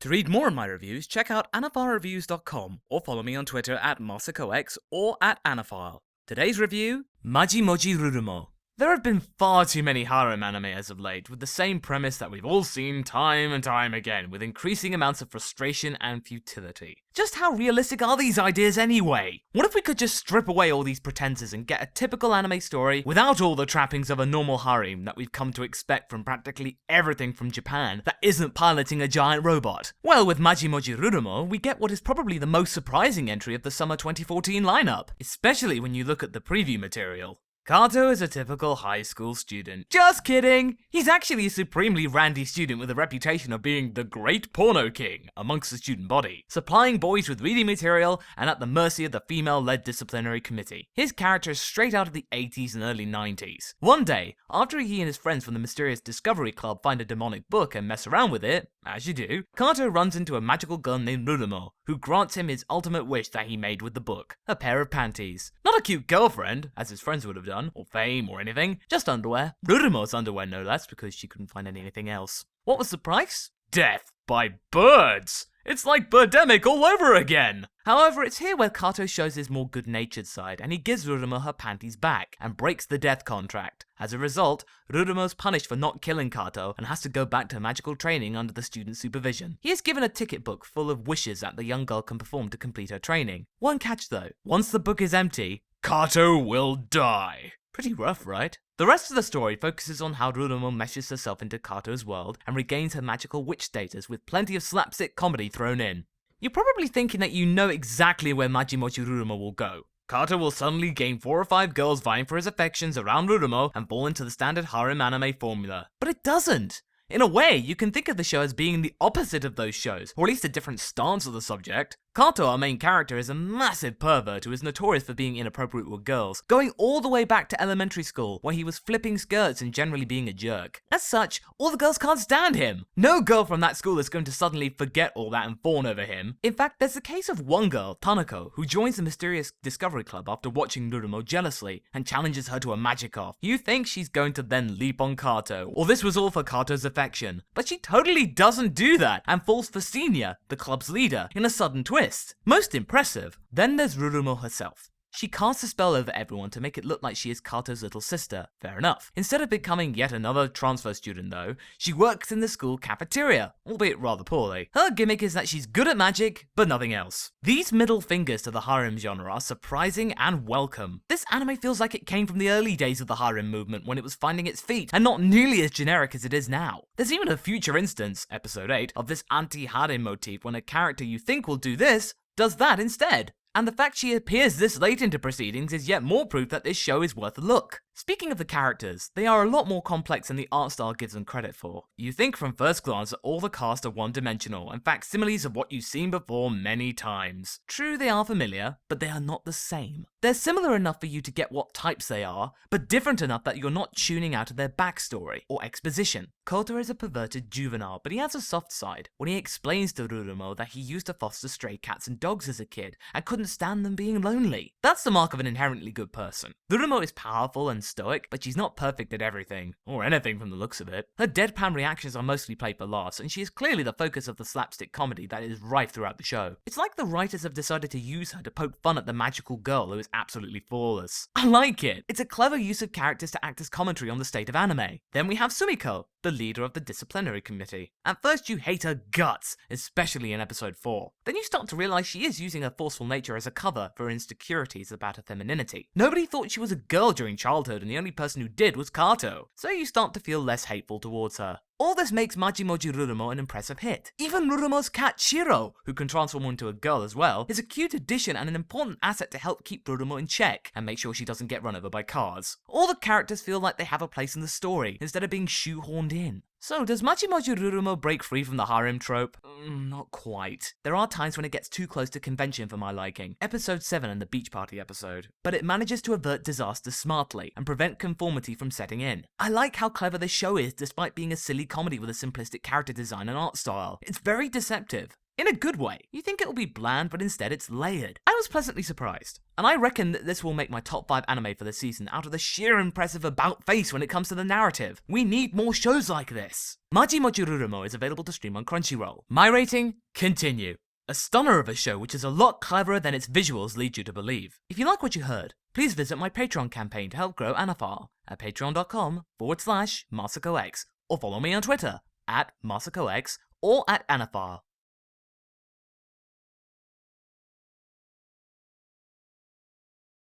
To read more of my reviews, check out anifilereviews.com or follow me on Twitter at MasakoX or at Anifile. Today's review, Majimoji Rurumo. There have been far too many harem anime as of late, with the same premise that we've all seen time and time again, with increasing amounts of frustration and futility. Just how realistic are these ideas anyway? What if we could just strip away all these pretenses and get a typical anime story without all the trappings of a normal harem that we've come to expect from practically everything from Japan that isn't piloting a giant robot? Well, with Majimoji Rurumo, we get what is probably the most surprising entry of the summer 2014 lineup, especially when you look at the preview material. Kato is a typical high school student. Just kidding! He's actually a supremely randy student with a reputation of being the great porno king amongst the student body, supplying boys with reading material and at the mercy of the female-led disciplinary committee. His character is straight out of the 80s and early 90s. One day, after he and his friends from the mysterious Discovery Club find a demonic book and mess around with it, as you do, Kato runs into a magical girl named Ruromo, who grants him his ultimate wish that he made with the book, a pair of panties. Not a cute girlfriend, as his friends would have done, or fame, or anything, just underwear. Rurumo's underwear no less, because she couldn't find anything else. What was the price? Death by birds! It's like Birdemic all over again! However, it's here where Kato shows his more good-natured side, and he gives Ruromo her panties back, and breaks the death contract. As a result, Ruromo's punished for not killing Kato, and has to go back to magical training under the student's supervision. He is given a ticket book full of wishes that the young girl can perform to complete her training. One catch though, once the book is empty, Kato will die. Pretty rough, right? The rest of the story focuses on how Ruromo meshes herself into Kato's world and regains her magical witch status with plenty of slapstick comedy thrown in. You're probably thinking that you know exactly where Majimoji Rurumo will go. Kato will suddenly gain 4 or 5 girls vying for his affections around Ruromo and fall into the standard harem anime formula. But it doesn't! In a way, you can think of the show as being the opposite of those shows, or at least a different stance of the subject. Kato, our main character, is a massive pervert who is notorious for being inappropriate with girls, going all the way back to elementary school, where he was flipping skirts and generally being a jerk. As such, all the girls can't stand him. No girl from that school is going to suddenly forget all that and fawn over him. In fact, there's the case of one girl, Tanako, who joins the mysterious Discovery Club after watching Ruromo jealously, and challenges her to a magic off. You think she's going to then leap on Kato, or this was all for Kato's affection, but she totally doesn't do that, and falls for Senior, the club's leader, in a sudden twist. Most impressive. Then there's Ruromo herself. She casts a spell over everyone to make it look like she is Kato's little sister. Fair enough. Instead of becoming yet another transfer student though, she works in the school cafeteria, albeit rather poorly. Her gimmick is that she's good at magic, but nothing else. These middle fingers to the harem genre are surprising and welcome. This anime feels like it came from the early days of the harem movement when it was finding its feet, and not nearly as generic as it is now. There's even a future instance, episode 8, of this anti-harem motif when a character you think will do this, does that instead. And the fact she appears this late into proceedings is yet more proof that this show is worth a look. Speaking of the characters, they are a lot more complex than the art style gives them credit for. You think from first glance that all the cast are one-dimensional and facsimiles of what you've seen before many times. True, they are familiar, but they are not the same. They're similar enough for you to get what types they are, but different enough that you're not tuning out of their backstory or exposition. Kota is a perverted juvenile, but he has a soft side when he explains to Ruromo that he used to foster stray cats and dogs as a kid and couldn't stand them being lonely. That's the mark of an inherently good person. Ruromo is powerful and stoic, but she's not perfect at everything, or anything from the looks of it. Her deadpan reactions are mostly played for laughs, and she is clearly the focus of the slapstick comedy that is rife throughout the show. It's like the writers have decided to use her to poke fun at the magical girl who is absolutely flawless. I like it! It's a clever use of characters to act as commentary on the state of anime. Then we have Sumiko, the leader of the disciplinary committee. At first you hate her guts, especially in episode 4. Then you start to realize she is using her forceful nature as a cover for insecurities about her femininity. Nobody thought she was a girl during childhood, and the only person who did was Kato, so you start to feel less hateful towards her. All this makes Majimoji Rurumo an impressive hit. Even Rurumo's cat Shiro, who can transform into a girl as well, is a cute addition and an important asset to help keep Ruromo in check and make sure she doesn't get run over by cars. All the characters feel like they have a place in the story instead of being shoehorned in. So, does Majimoji Rurumo break free from the harem trope? Not quite. There are times when it gets too close to convention for my liking, episode 7 and the beach party episode, but it manages to avert disaster smartly and prevent conformity from setting in. I like how clever this show is despite being a silly comedy with a simplistic character design and art style. It's very deceptive. In a good way. You think it'll be bland, but instead it's layered. I was pleasantly surprised, and I reckon that this will make my top 5 anime for the season out of the sheer impressive about face when it comes to the narrative. We need more shows like this. Majimoji Rurumo is available to stream on Crunchyroll. My rating? Continue. A stunner of a show which is a lot cleverer than its visuals lead you to believe. If you like what you heard, please visit my Patreon campaign to help grow Anifile at patreon.com/MasakoX, or follow me on Twitter at MasakoX or at Anifile.